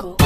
jungle.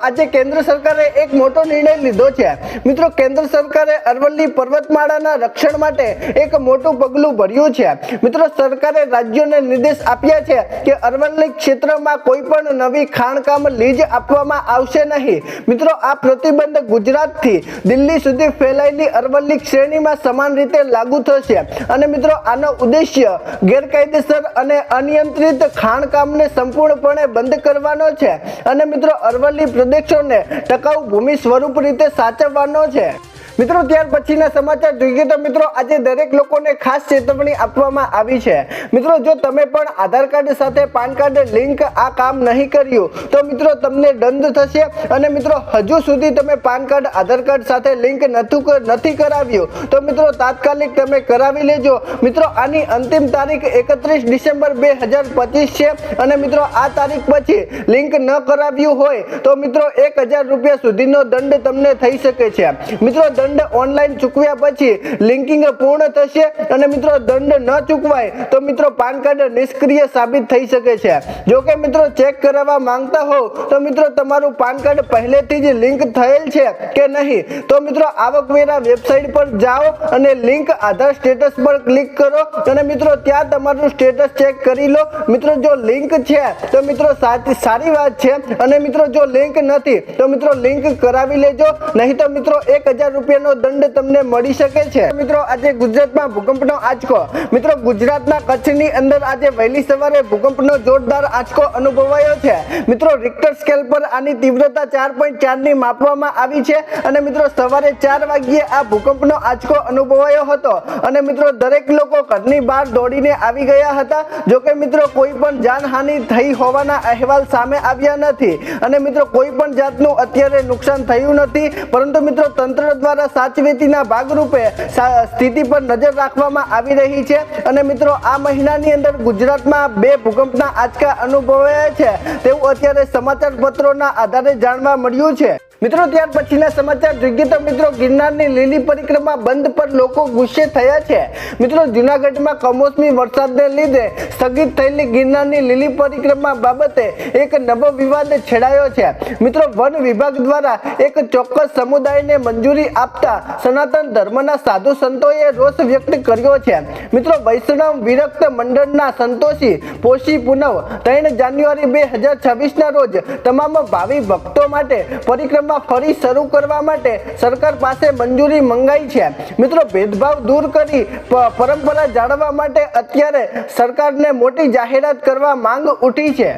આજે કેન્દ્ર સરકારે એક મોટો નિર્ણય લીધો છે મિત્રો। કેન્દ્ર સરકારે અરવલ્લી પર્વતમાળાના રક્ષણ માટે એક મોટું પગલું ભર્યું છે મિત્રો। સરકારે રાજ્યોને નિર્દેશ આપ્યા છે કે અરવલ્લી ક્ષેત્રમાં કોઈ પણ નવી ખાણકામ લીઝ આપવામાં આવશે નહીં મિત્રો। આ પ્રતિબંધ ગુજરાતથી દિલ્હી સુધી ફેલાયેલી અરવલ્લી શ્રેણીમાં સમાન રીતે લાગુ થશે અને મિત્રો આનો ઉદ્દેશ્ય ગેરકાયદેસર અને અનિયંત્રિત ખાણકામને સંપૂર્ણપણે બંધ કરવાનો છે અને મિત્રો અરવલ્લી પ્રદેશોને ટકાઉ ભૂમિ સ્વરૂપ રીતે સાચવવાનો છે મિત્રો। ત્યાર પછીના સમાચાર જોઈએ તો મિત્રો આજે દરેક લોકોને ખાસ ચેતવણી આપવામાં આવી છે મિત્રો। જો તમે પણ આધાર કાર્ડ સાથે પાન કાર્ડ લિંક આ કામ નહીં કર્યું તો મિત્રો તમને દંડ થશે અને મિત્રો હજુ સુધી તમે પાન કાર્ડ આધાર કાર્ડ સાથે લિંક નથી કરાવ્યું તો મિત્રો તાત્કાલિક તમે કરાવી લેજો મિત્રો। આની અંતિમ તારીખ 31 ડિસેમ્બર 2025 છે અને મિત્રો આ તારીખ પછી લિંક ન કરાવ્યું હોય તો મિત્રો 1000 રૂપિયા સુધીનો દંડ તમને થઈ શકે છે મિત્રો। દંડ ઓનલાઈન ચૂકવ્યા પછી લિંકિંગ પૂર્ણ થશે અને મિત્રો દંડ ન ચૂકવાય તો મિત્રો પાન કાર્ડ નિષ્ક્રિય સાબિત થઈ શકે છે। જો કે મિત્રો ચેક કરાવવા માંગતા હો તો મિત્રો તમારું પાન કાર્ડ પહેલેથી જ લિંક થયેલ છે કે નહીં તો મિત્રો આવકવેરા વેબસાઇટ પર જાઓ અને લિંક આધાર સ્ટેટસ પર ક્લિક કરો અને મિત્રો ત્યાં તમારું સ્ટેટસ ચેક કરી લો મિત્રો। જો લિંક છે તો મિત્રો સારી વાત છે અને મિત્રો જો લિંક નથી તો મિત્રો લિંક કરાવી લેજો નહીં તો મિત્રો 1000 રૂપિયા દંડ તમને મળી શકે છે મિત્રો। આજે ગુજરાતમાં ભૂકંપનો આંચકો મિત્રો ગુજરાતના કચ્છની અંદર આજે વહેલી સવારે ભૂકંપનો જોરદાર આંચકો અનુભવાયો છે મિત્રો। રિક્ટર સ્કેલ પર આની તીવ્રતા 4.4 ની માપવામાં આવી છે અને મિત્રો સવારે 4 વાગ્યે આ ભૂકંપનો આંચકો અનુભવાયો હતો અને મિત્રો દરેક લોકો ઘરની બહાર દોડીને આવી ગયા હતા। જો કે મિત્રો કોઈ પણ જાનહાનિ થઈ હોવાના અહેવાલ સામે આવ્યા નથી અને મિત્રો કોઈ પણ જાતનું અત્યારે નુકસાન થયું નથી પરંતુ મિત્રો તંત્ર દ્વારા સાચવેતીના ભાગરૂપે સ્થિતિ પર નજર રાખવામાં આવી રહી છે અને મિત્રો આ મહિનાની અંદર ગુજરાતમાં 2 ભૂકંપના આંચકા અનુભવાયા છે તેવું અત્યારે સમાચાર પત્રોના આધારે જાણવા મળ્યું છે મિત્રો। ત્યાર પછીના સમાચાર જોઈએ તો મિત્રો ગિરનારની લીલી પરિક્રમા બંધ પર લોકો ગુસ્સે થયા છે મિત્રો। જૂનાગઢમાં કમોસમી વરસાદને લીધે સ્થગિત થયેલી ગિરનારની લીલી પરિક્રમા બાબતે એક નવો વિવાદ છેડાયો છે મિત્રો। વન વિભાગ દ્વારા એક ચોક્કસ સમુદાયને મંજૂરી આપતા સનાતન ધર્મના સાધુ સંતોએ રોષ વ્યક્ત કર્યો છે મિત્રો। વૈષ્ણવ વિરક્ત મંડળના સંતોષી પોષી પુનવ 3 જાન્યુઆરી 2026 ના રોજ તમામ ભાવિ ભક્તો માટે પરિક્રમા ફરી શરૂ કરવા માટે સરકાર પાસે મંજૂરી મંગાઈ છે મિત્રો। ભેદભાવ દૂર કરી પરંપરા જાળવવા માટે અત્યારે સરકારને મોટી જાહેરાત કરવા માંગ ઉઠી છે।